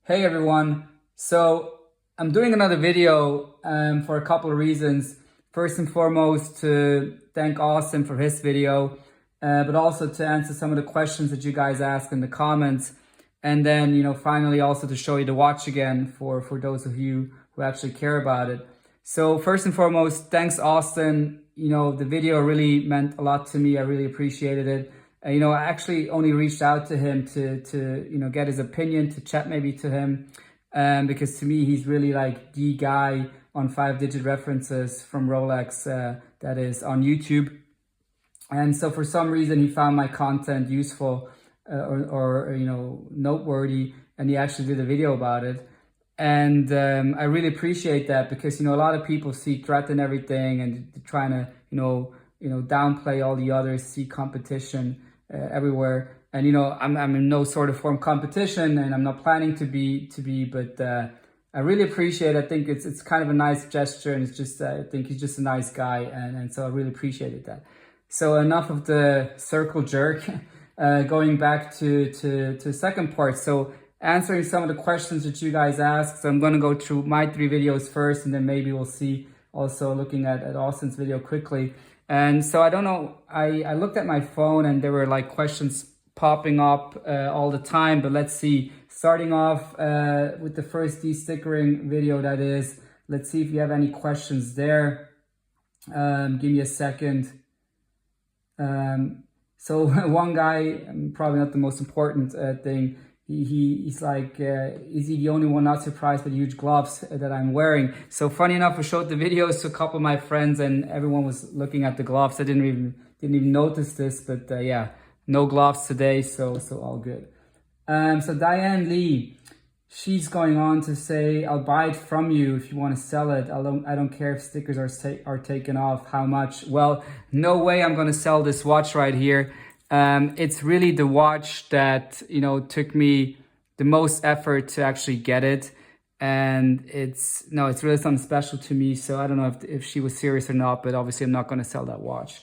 Hey everyone, so I'm doing another video for a couple of reasons. First and foremost, to thank Austin for his video, but also to answer some of the questions that you guys asked in the comments. And then, finally also to show you the watch again for those of you who actually care about it. So first and foremost, thanks Austin. The video really meant a lot to me. I really appreciated it. I actually only reached out to him to get his opinion, to chat maybe to him, because to me, he's really like the guy on 5-digit references from Rolex that is on YouTube. And so for some reason, he found my content useful or noteworthy, and he actually did a video about it. And I really appreciate that because, a lot of people see threat and everything and they're trying to, downplay all the others, see competition everywhere. And, I'm in no sort of form competition and I'm not planning to be, but I really appreciate it. I think it's kind of a nice gesture, and it's just, I think he's just a nice guy. And so I really appreciated that. So enough of the circle jerk, going back to the second part. So answering some of the questions that you guys asked. So I'm going to go through my 3 videos first, and then maybe we'll see also looking at Austin's video quickly. And so I don't know, I looked at my phone and there were like questions popping up all the time, but let's see. Starting off with the first de-stickering video, that is. Let's see if you have any questions there. Give me a second. So one guy, probably not the most important thing, he's like, is he the only one not surprised by the huge gloves that I'm wearing? So funny enough, I showed the videos to a couple of my friends and everyone was looking at the gloves. I didn't even notice this, but yeah, no gloves today, so all good. So Diane Lee, she's going on to say, I'll buy it from you if you want to sell it. I don't care if stickers are taken off. How much? Well, no way I'm going to sell this watch right here. It's really the watch that, took me the most effort to actually get it. And it's really something special to me. So I don't know if she was serious or not, but obviously I'm not going to sell that watch.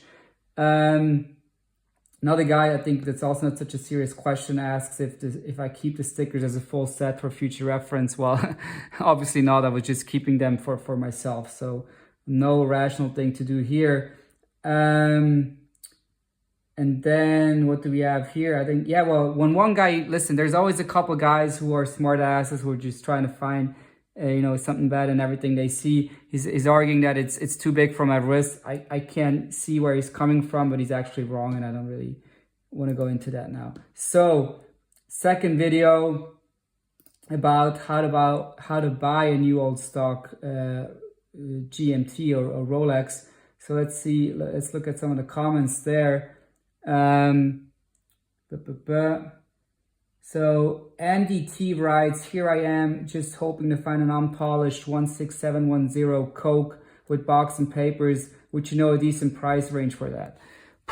Another guy, I think that's also not such a serious question, asks if I keep the stickers as a full set for future reference. Well, obviously not. I was just keeping them for myself. So no rational thing to do here. And then what do we have here? I think, yeah, well, when one guy, listen, there's always a couple guys who are smart asses who are just trying to find, something bad in everything they see. He's arguing that it's too big for my wrist. I can't see where he's coming from, but he's actually wrong, and I don't really want to go into that now. So, second video about how to buy a new old stock GMT or Rolex. So let's see. Let's look at some of the comments there. So Andy T writes, here I am just hoping to find an unpolished 16710 Coke with box and papers, which a decent price range for that.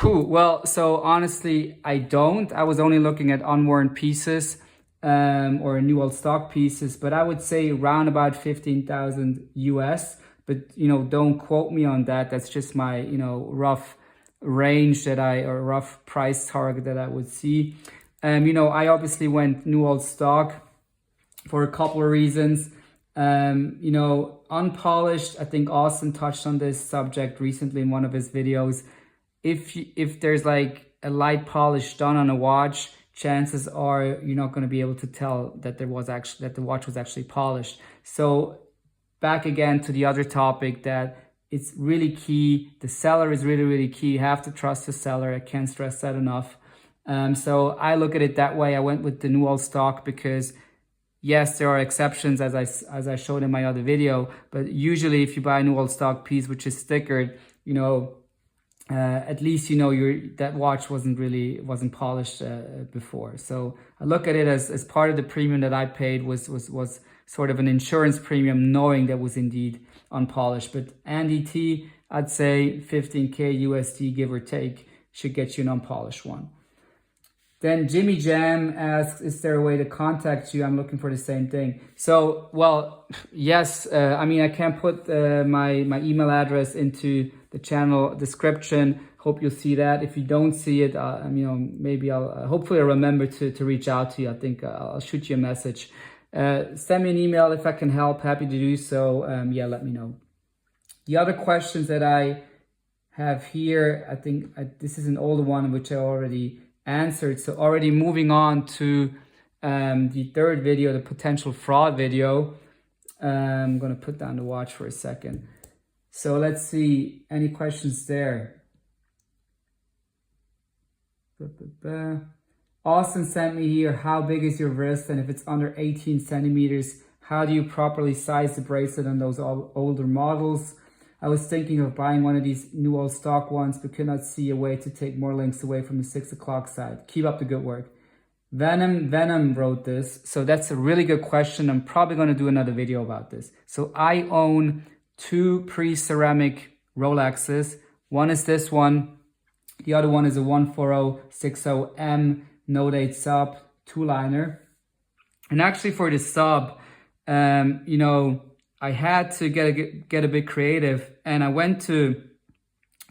Well, so honestly, I don't. I was only looking at unworn pieces or new old stock pieces, but I would say around about 15,000 US. But don't quote me on that. That's just my rough range or rough price target that I would see. I obviously went new old stock for a couple of reasons. Unpolished, I think Austin touched on this subject recently in one of his videos. If there's like a light polish done on a watch, chances are you're not going to be able to tell that the watch was actually polished. So back again to the other topic, that it's really key. The seller is really, really key. You have to trust the seller. I can't stress that enough. So I look at it that way. I went with the new old stock because, yes, there are exceptions as I showed in my other video. But usually, if you buy a new old stock piece which is stickered, at least that watch wasn't polished before. So I look at it as part of the premium that I paid was sort of an insurance premium, knowing that was indeed unpolished. But Andy T, I'd say 15K USD, give or take, should get you an unpolished one. Then Jimmy Jam asks, is there a way to contact you? I'm looking for the same thing. So, well, yes. I can't put my email address into the channel description. Hope you'll see that. If you don't see it, maybe hopefully I'll remember to reach out to you. I think I'll shoot you a message. Send me an email if I can help. Happy to do so. Yeah, let me know. The other questions that I have here, I think this is an older one which I already answered. So already moving on to the third video, the potential fraud video. I'm going to put down the watch for a second. So let's see, any questions there? Austin sent me here, how big is your wrist? And if it's under 18 centimeters, how do you properly size the bracelet on those older models? I was thinking of buying one of these new old stock ones, but could not see a way to take more links away from the 6 o'clock side. Keep up the good work. Venom wrote this. So that's a really good question. I'm probably going to do another video about this. So I own 2 pre-ceramic Rolexes. One is this one. The other one is a 14060M Note 8 sub 2-liner. And actually for the sub, you know, I had to get a bit creative, and I went to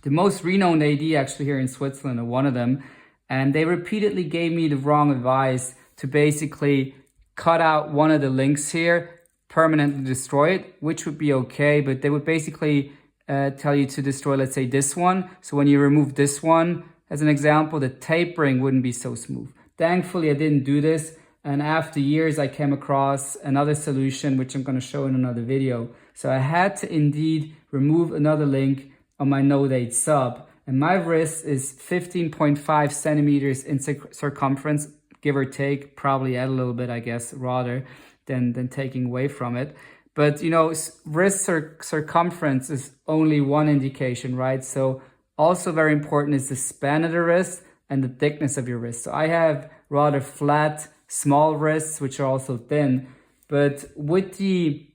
the most renowned AD actually here in Switzerland, or one of them, and they repeatedly gave me the wrong advice to basically cut out one of the links here, permanently destroy it, which would be okay, but they would basically tell you to destroy, let's say, this one. So when you remove this one, as an example, the tapering wouldn't be so smooth. Thankfully, I didn't do this. And after years, I came across another solution, which I'm going to show in another video. So I had to indeed remove another link on my Note 8 sub. And my wrist is 15.5 centimeters in circumference, give or take, probably add a little bit, I guess, rather than taking away from it. But, you know, wrist circumference is only one indication, right? So also very important is the span of the wrist and the thickness of your wrist. So I have rather flat, small wrists, which are also thin. But with the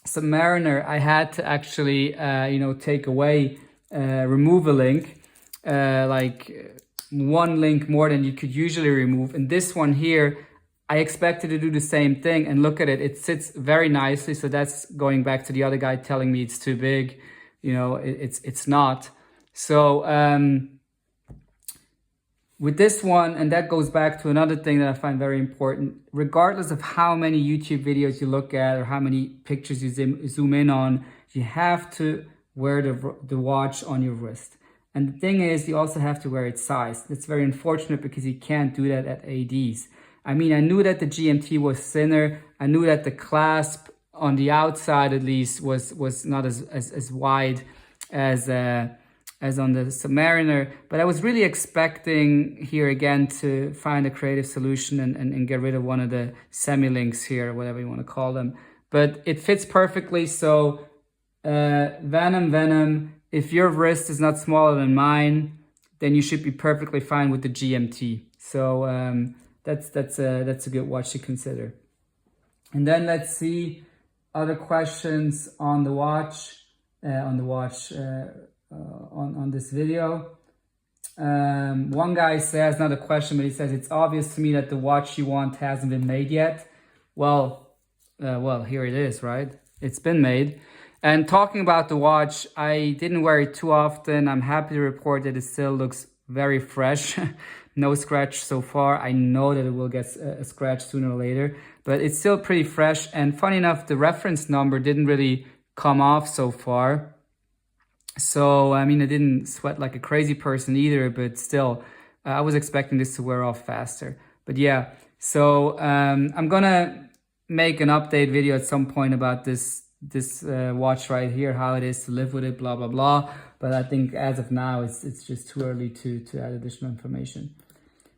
Submariner, I had to actually, you know, take away, remove a link, like one link more than you could usually remove. And this one here, I expected to do the same thing, and look at it, it sits very nicely. So that's going back to the other guy telling me it's too big. You know, it's not. So, with this one, and that goes back to another thing that I find very important, regardless of how many YouTube videos you look at or how many pictures you zoom in on, you have to wear the watch on your wrist. And the thing is, you also have to wear it sized. It's very unfortunate because you can't do that at ADs. I mean, I knew that the GMT was thinner. I knew that the clasp on the outside, at least, was not as wide as on the Submariner, but I was really expecting here again to find a creative solution and get rid of one of the semi-links here, or whatever you want to call them. But it fits perfectly. So Venom, if your wrist is not smaller than mine, then you should be perfectly fine with the GMT. So that's a good watch to consider. And then let's see other questions on the watch, on this video. One guy says, not a question, but he says, it's obvious to me that the watch you want hasn't been made yet. Well, here it is, right? It's been made. And talking about the watch, I didn't wear it too often. I'm happy to report that it still looks very fresh. No scratch so far. I know that it will get a scratch sooner or later, but it's still pretty fresh. And funny enough, the reference number didn't really come off so far. So, I mean, I didn't sweat like a crazy person either, but still, I was expecting this to wear off faster. But yeah, so I'm gonna make an update video at some point about this watch right here, how it is to live with it, blah, blah, blah. But I think as of now, it's just too early to add additional information.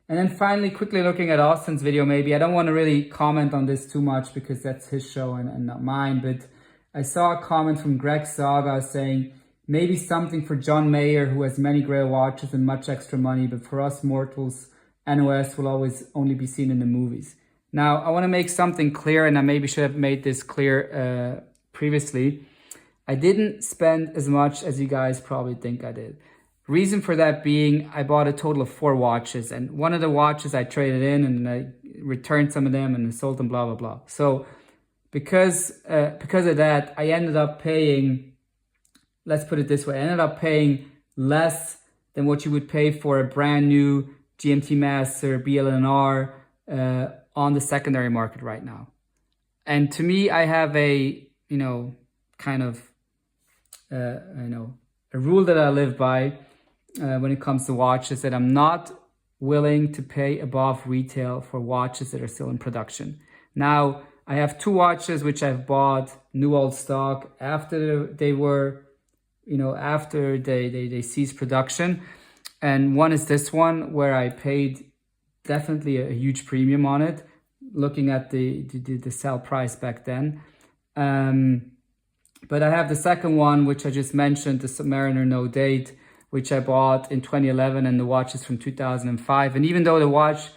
And then finally, quickly looking at Austin's video, maybe I don't want to really comment on this too much because that's his show and not mine. But I saw a comment from Greg Saga saying, maybe something for John Mayer, who has many Grail watches and much extra money, but for us mortals, NOS will always only be seen in the movies. Now, I want to make something clear, and I maybe should have made this clear previously. I didn't spend as much as you guys probably think I did. Reason for that being, I bought a total of 4 watches, and one of the watches I traded in, and I returned some of them and sold them, blah, blah, blah. So because of that, I ended up paying, let's put it this way, I ended up paying less than what you would pay for a brand new GMT-Master BLNR on the secondary market right now. And to me, I have a, kind of, a rule that I live by when it comes to watches, that I'm not willing to pay above retail for watches that are still in production. Now, I have 2 watches which I've bought new old stock after they were, after they ceased production. And one is this one where I paid definitely a huge premium on it, looking at the sell price back then. But I have the second one, which I just mentioned, the Submariner No Date, which I bought in 2011, and the watch is from 2005. And even though the watch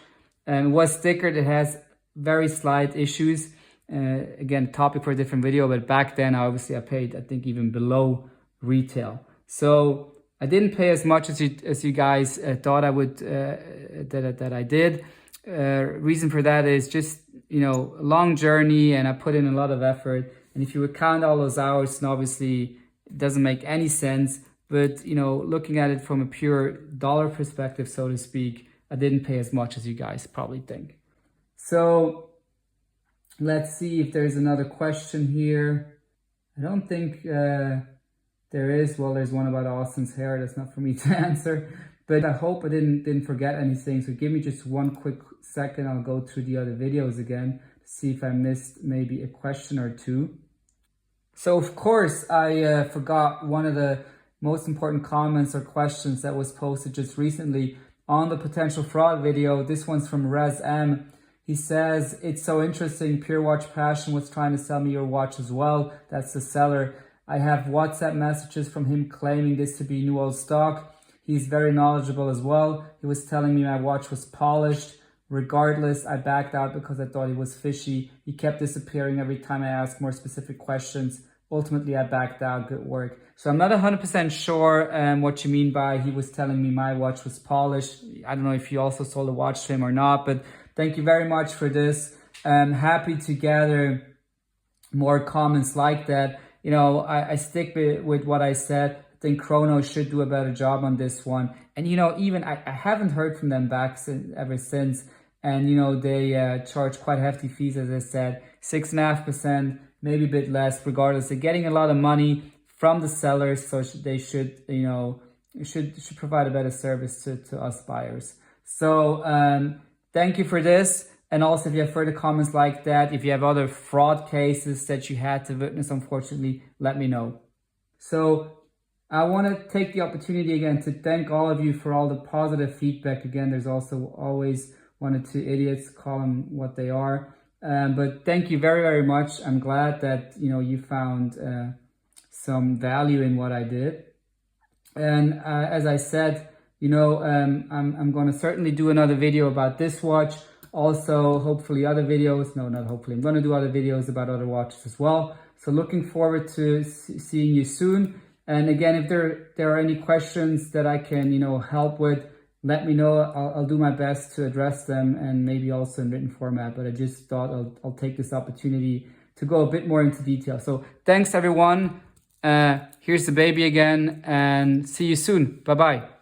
was stickered, it has very slight issues. Again, topic for a different video, but back then, obviously, I paid, I think, even below retail. So I didn't pay as much as you guys thought I would, that I did. Reason for that is just, a long journey, and I put in a lot of effort. And if you would count all those hours, then obviously it doesn't make any sense. But, looking at it from a pure dollar perspective, so to speak, I didn't pay as much as you guys probably think. So let's see if there's another question here. I don't think there is. Well, there's one about Austin's hair. That's not for me to answer. But I hope I didn't forget anything. So give me just one quick second. I'll go through the other videos again to see if I missed maybe a question or two. So of course, I forgot one of the most important comments or questions that was posted just recently on the potential fraud video. This one's from Rez M. He says, "It's so interesting. Pure Watch Passion was trying to sell me your watch as well." That's the seller. "I have WhatsApp messages from him claiming this to be new old stock. He's very knowledgeable as well. He was telling me my watch was polished. Regardless, I backed out because I thought he was fishy. He kept disappearing every time I asked more specific questions. Ultimately, I backed out. Good work." So I'm not 100% sure what you mean by he was telling me my watch was polished. I don't know if you also sold a watch to him or not, but thank you very much for this. I'm happy to gather more comments like that. I stick with what I said. I think Chrono should do a better job on this one. And, even I haven't heard from them back ever since. And, they charge quite hefty fees, as I said, 6.5%, maybe a bit less. Regardless, they're getting a lot of money from the sellers, so they should, should provide a better service to us buyers. So thank you for this. And also, if you have further comments like that, if you have other fraud cases that you had to witness, unfortunately, let me know. So I want to take the opportunity again to thank all of you for all the positive feedback. Again, there's also always 1 or 2 idiots, call them what they are. But thank you very, very much. I'm glad that, you found some value in what I did. And as I said, I'm going to certainly do another video about this watch. Also, hopefully other videos. No, not hopefully. I'm going to do other videos about other watches as well. So looking forward to seeing you soon. And again, if there are any questions that I can, help with, let me know. I'll do my best to address them, and maybe also in written format. But I just thought I'll take this opportunity to go a bit more into detail. So thanks, everyone. Here's the baby again, and see you soon. Bye-bye.